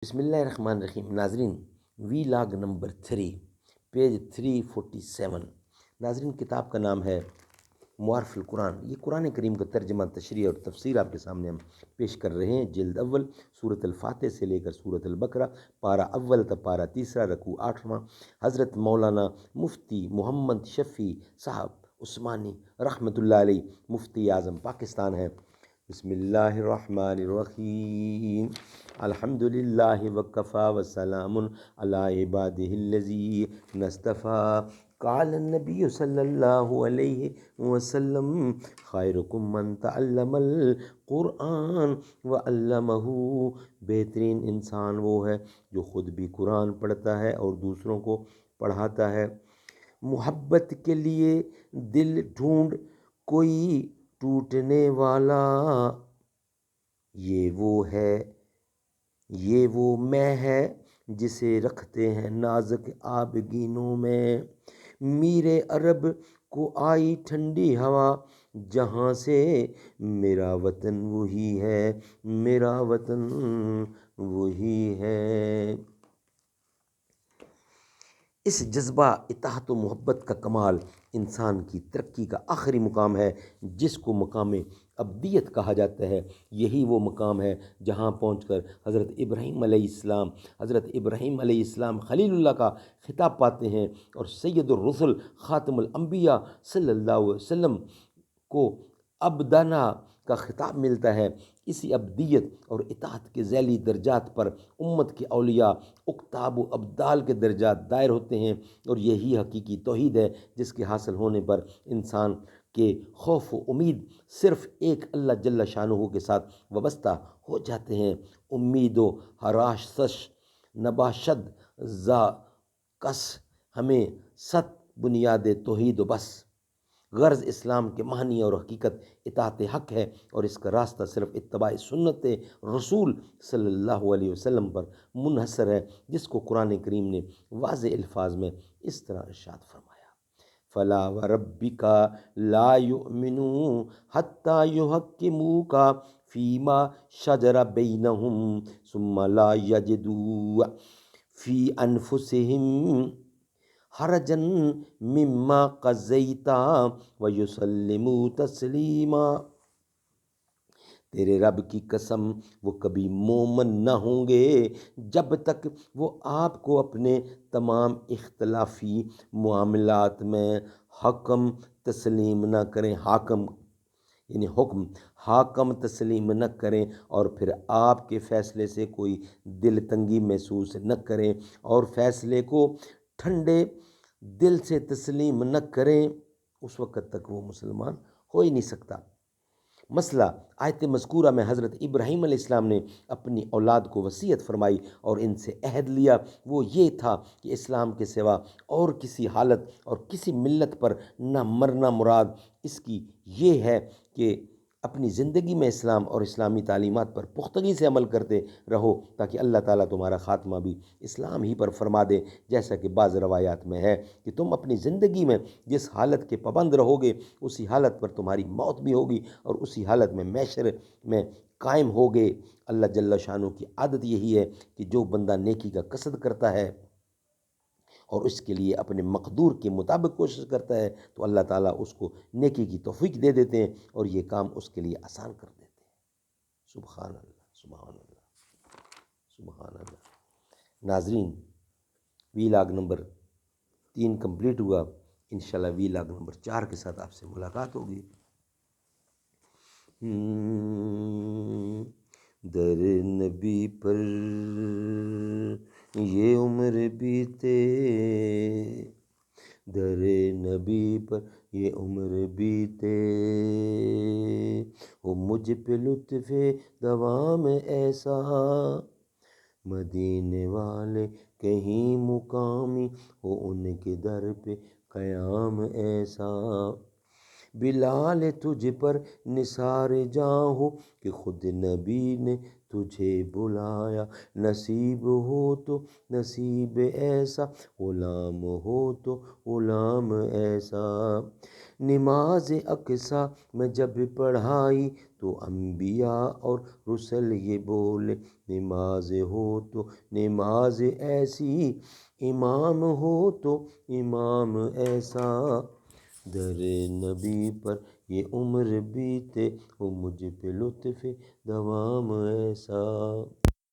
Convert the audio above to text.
بسم اللہ الرحمن الرحیم۔ ناظرین، وی لاگ نمبر 3 پیج 347۔ ناظرین، کتاب کا نام ہے معارف القرآن۔ یہ قرآن کریم کا ترجمہ، تشریح اور تفسیر آپ کے سامنے ہم پیش کر رہے ہیں۔ جلد اول، سورۃ الفاتح سے لے کر سورۃ البقرہ، پارہ اول تا پارہ تیسرا، رکوع 8واں۔ حضرت مولانا مفتی محمد شفیع صاحب عثمانی رحمۃ اللہ علیہ، مفتی اعظم پاکستان ہیں۔ بسم اللہ الرحمن الرحیم۔ الحمد للہ وکفا وسلام علی عبادہ الذین اصطفیٰ۔ قال النبی صلی اللہ علیہ وسلم خیرکم من تعلم القرآن وعلمہ۔ بہترین انسان وہ ہے جو خود بھی قرآن پڑھتا ہے اور دوسروں کو پڑھاتا ہے۔ محبت کے لیے دل ڈھونڈ کوئی ٹوٹنے والا، یہ وہ میں ہے جسے رکھتے ہیں نازک آبگینوں میں۔ میرے عرب کو آئی ٹھنڈی ہوا، جہاں سے میرا وطن وہی ہے، میرا وطن وہی ہے۔ اس جذبہ اطاعت و محبت کا کمال انسان کی ترقی کا آخری مقام ہے، جس کو مقام ابدیت کہا جاتا ہے۔ یہی وہ مقام ہے جہاں پہنچ کر حضرت ابراہیم علیہ السلام خلیل اللہ کا خطاب پاتے ہیں، اور سید الرسل خاتم الانبیاء صلی اللہ علیہ وسلم کو ابدانہ کا خطاب ملتا ہے۔ اسی ابدیت اور اطاعت کے ذیلی درجات پر امت کے اولیاء، اقطاب و ابدال کے درجات دائر ہوتے ہیں، اور یہی حقیقی توحید ہے جس کے حاصل ہونے پر انسان کے خوف و امید صرف ایک اللہ جل شانہ کے ساتھ وابستہ ہو جاتے ہیں۔ امید و حراسش نباشد زا کس ہمیں ست بنیاد توحید و بس۔ غرض اسلام کے معنی اور حقیقت اطاعت حق ہے، اور اس کا راستہ صرف اتباع سنت رسول صلی اللہ علیہ وسلم پر منحصر ہے، جس کو قرآن کریم نے واضح الفاظ میں اس طرح ارشاد فرمایا: فَلَا وَرَبِّكَ لَا يُؤْمِنُونَ حَتَّى يُحَكِّمُوكَ فِيمَا شَجَرَ بَيْنَهُمْ ثُمَّ لَا يَجِدُوا فِي أَنفُسِهِمْ حرجا مما قضیت ویسلموا تسلیما۔ تیرے رب کی قسم، وہ کبھی مومن نہ ہوں گے جب تک وہ آپ کو اپنے تمام اختلافی معاملات میں حکم تسلیم نہ کریں، حاکم تسلیم نہ کریں، اور پھر آپ کے فیصلے سے کوئی دل تنگی محسوس نہ کریں، اور فیصلے کو ٹھنڈے دل سے تسلیم نہ کریں۔ اس وقت تک وہ مسلمان ہو ہی نہیں سکتا۔ مسئلہ آیت مذکورہ میں حضرت ابراہیم علیہ السلام نے اپنی اولاد کو وصیت فرمائی اور ان سے عہد لیا، وہ یہ تھا کہ اسلام کے سوا اور کسی حالت اور کسی ملت پر نہ مرنا مراد۔ اس کی یہ ہے کہ اپنی زندگی میں اسلام اور اسلامی تعلیمات پر پختگی سے عمل کرتے رہو، تاکہ اللہ تعالیٰ تمہارا خاتمہ بھی اسلام ہی پر فرما دے، جیسا کہ بعض روایات میں ہے کہ تم اپنی زندگی میں جس حالت کے پابند رہو گے، اسی حالت پر تمہاری موت بھی ہوگی، اور اسی حالت میں محشر میں قائم ہوگے۔ اللہ جل شانہ کی عادت یہی ہے کہ جو بندہ نیکی کا قصد کرتا ہے اور اس کے لیے اپنے مقدور کے مطابق کوشش کرتا ہے، تو اللہ تعالیٰ اس کو نیکی کی توفیق دے دیتے ہیں اور یہ کام اس کے لیے آسان کر دیتے ہیں۔ سبحان اللہ، سبحان اللہ، سبحان اللہ۔ ناظرین، وی لاگ نمبر 3 کمپلیٹ ہوا۔ انشاءاللہ وی لاگ نمبر 4 کے ساتھ آپ سے ملاقات ہوگی۔ در نبی پر یہ عمر بیتے، در نبی پر یہ عمر بیتے، ہو مجھ پہ لطف دوام ایسا، مدینے والے کہیں مقامی ہو ان کے در پہ قیام ایسا۔ بلال تجھ پر نثار جاں ہو کہ خود نبی نے تجھے بلایا، نصیب ہو تو نصیب ایسا، غلام ہو تو غلام ایسا۔ نماز اقصیٰ میں جب پڑھائی تو انبیاء اور رسل یہ بولے، نماز ہو تو نماز ایسی، امام ہو تو امام ایسا۔ در نبی پر یہ عمر بیتے، وہ مجھ پہ لطف دوام ایسا۔